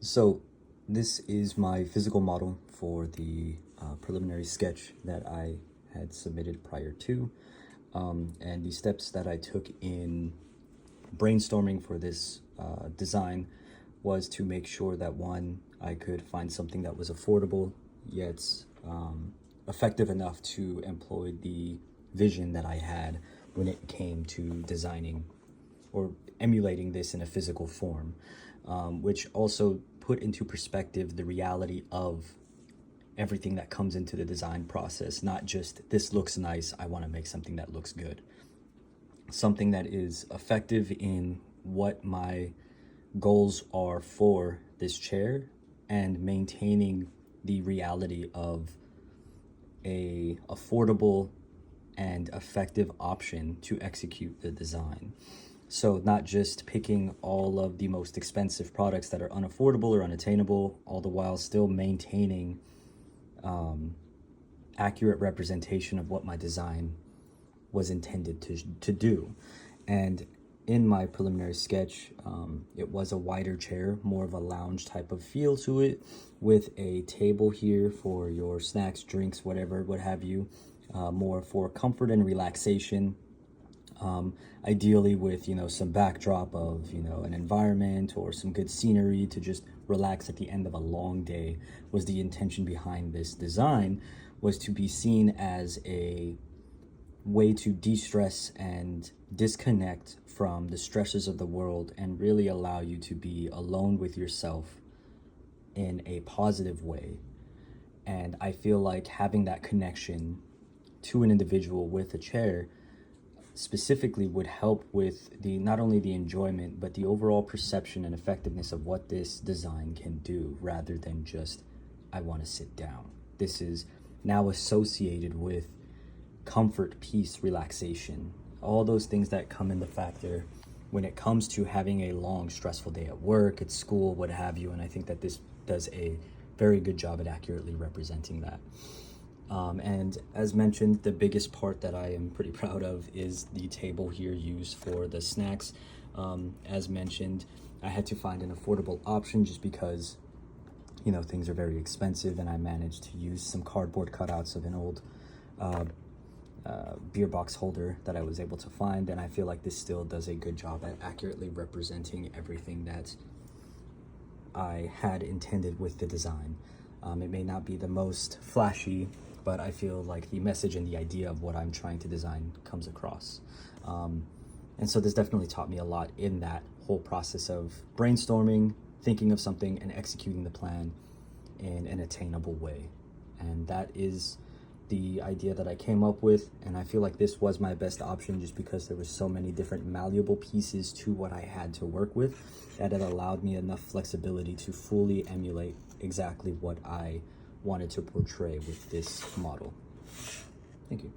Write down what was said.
So this is my physical model for the preliminary sketch that I had submitted prior to. And the steps that I took in brainstorming for this design was to make sure that, one, I could find something that was affordable yet effective enough to employ the vision that I had when it came to designing or emulating this in a physical form, which also put into perspective the reality of everything that comes into the design process, not just this looks nice, I want to make something that looks good. Something that is effective in what my goals are for this chair, and maintaining the reality of a affordable and effective option to execute the design. So not just picking all of the most expensive products that are unaffordable or unattainable, all the while still maintaining accurate representation of what my design was intended to do. And in my preliminary sketch, it was a wider chair, more of a lounge type of feel to it, with a table here for your snacks, drinks, whatever, what have you, more for comfort and relaxation. Ideally with, some backdrop of, an environment or some good scenery to just relax at the end of a long day. Was the intention behind this design, was to be seen as a way to de-stress and disconnect from the stresses of the world and really allow you to be alone with yourself in a positive way. And I feel like having that connection to an individual with a chair specifically would help with not only the enjoyment, but the overall perception and effectiveness of what this design can do, rather than just, I want to sit down. This is now associated with comfort, peace, relaxation, all those things that come into factor when it comes to having a long, stressful day at work, at school, what have you. And I think that this does a very good job at accurately representing that. And as mentioned, the biggest part that I am pretty proud of is the table here used for the snacks. As mentioned, I had to find an affordable option just because, things are very expensive, and I managed to use some cardboard cutouts of an old beer box holder that I was able to find. And I feel like this still does a good job at accurately representing everything that I had intended with the design. It may not be the most flashy, but I feel like the message and the idea of what I'm trying to design comes across. And so this definitely taught me a lot in that whole process of brainstorming, thinking of something, and executing the plan in an attainable way. And that is the idea that I came up with, and I feel like this was my best option just because there were so many different malleable pieces to what I had to work with that it allowed me enough flexibility to fully emulate exactly what I wanted to portray with this model. Thank you.